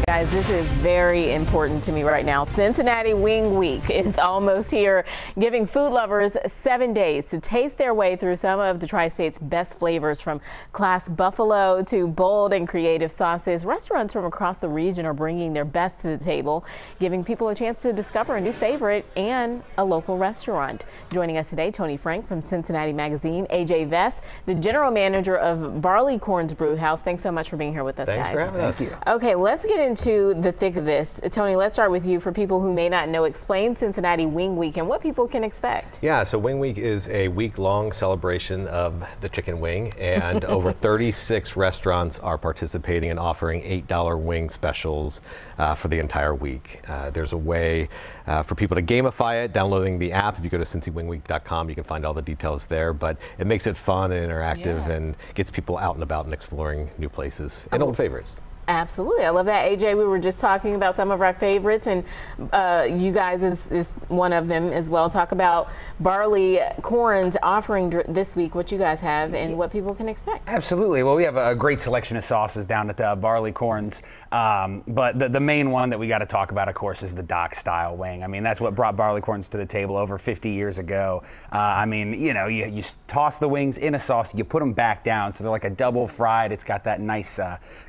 Guys, this is very important to me right now. Cincinnati Wing Week is almost here, giving food lovers 7 days to taste their way through some of the Tri-State's best flavors, from class buffalo to bold and creative sauces. Restaurants from across the region are bringing their best to the table, giving people a chance to discover a new favorite and a local restaurant. Joining us today, Tony Frank from Cincinnati Magazine, AJ Vest, the general manager of Barley Corns Brew House. Thanks so much for being here with us, Thanks guys. for having us. Thank you. Okay, let's get into the thick of this. Tony, let's start with you. For people who may not know, explain Cincinnati Wing Week and what people can expect. Yeah, so Wing Week is a week-long celebration of the chicken wing, and over 36 restaurants are participating and offering $8 wing specials for the entire week. There's a way for people to gamify it, downloading the app. If you go to cincywingweek.com, you can find all the details there, but it makes it fun and interactive and gets people out and about and exploring new places and old favorites. Absolutely. I love that. AJ, we were just talking about some of our favorites, and you guys is one of them as well. Talk about Barley Corns offering this week, what you guys have and what people can expect. Absolutely. Well, we have a great selection of sauces down at Barley Corns, but the main one that we got to talk about, of course, is the dock style wing. I mean, that's what brought Barley Corns to the table over 50 years ago. I mean, you know, you toss the wings in a sauce, you put them back down, so they're like a double fried. It's got that nice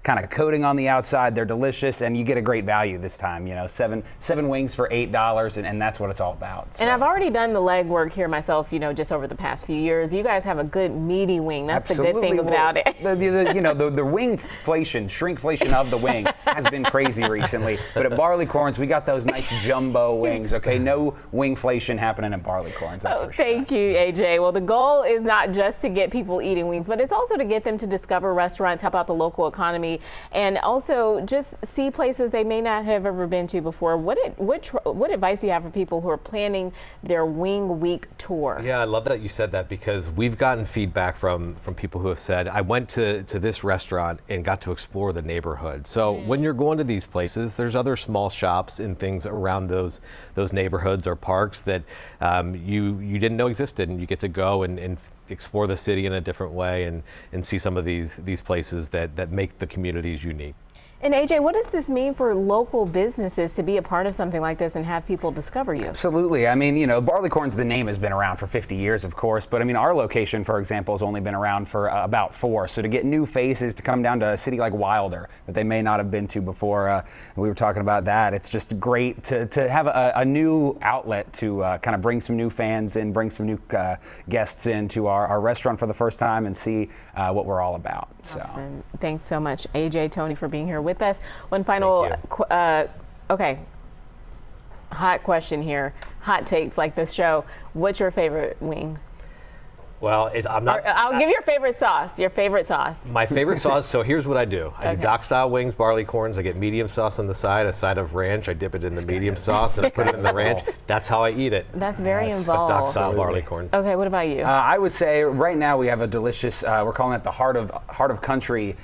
kind of coating on the outside. They're delicious, and you get a great value this time. You know, seven wings for $8, and that's what it's all about. So. And I've already done the legwork here myself, you know, just over the past few years. You guys have a good meaty wing. That's Absolutely. The good thing about it. You know, the wingflation, shrinkflation of the wing has been crazy recently. But at Barley Corns, we got those nice jumbo wings. Okay, no wingflation happening at Barley Corns. That's for sure. Thank you, AJ. Well, the goal is not just to get people eating wings, but it's also to get them to discover restaurants, help out the local economy, and also just see places they may not have ever been to before. What advice do you have for people who are planning their Wing Week tour? Yeah, I love that you said that, because we've gotten feedback from people who have said, I went to this restaurant and got to explore the neighborhood. So when you're going to these places, there's other small shops and things around those neighborhoods or parks that you didn't know existed, and you get to go and explore the city in a different way and see some of these places that make the communities unique. And AJ, what does this mean for local businesses to be a part of something like this and have people discover you? Absolutely. I mean, you know, Barley Corns, the name has been around for 50 years, of course, but I mean, our location, for example, has only been around for about 4. So to get new faces to come down to a city like Wilder that they may not have been to before, we were talking about that. It's just great to have a new outlet to kind of bring some new fans in, bring some new guests into our restaurant for the first time and see what we're all about. Awesome. So. Thanks so much, AJ, Tony, for being here with us. One final, okay, hot question here. Hot takes like this show. What's your favorite wing? Well, I'm not. I'll give your favorite sauce. Your favorite sauce. My favorite sauce. So here's what I do. I do dock style wings, Barley Corns. I get medium sauce on the side, a side of ranch. I dip it in the medium sauce and I put it in the ranch. That's how I eat it. That's very involved. Dock style Barley Corns. Okay, what about you? I would say right now we have a delicious. We're calling it the Heart of Country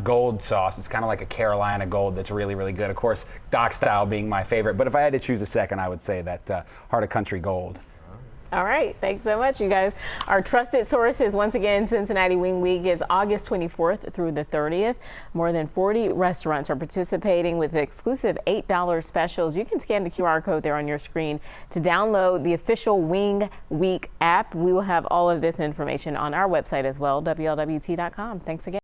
Gold sauce. It's kind of like a Carolina Gold that's really, really good. Of course, dock style being my favorite. But if I had to choose a second, I would say that Heart of Country Gold. All right. Thanks so much, you guys. Our trusted sources, once again, Cincinnati Wing Week is August 24th through the 30th. More than 40 restaurants are participating with exclusive $8 specials. You can scan the QR code there on your screen to download the official Wing Week app. We will have all of this information on our website as well, WLWT.com. Thanks again.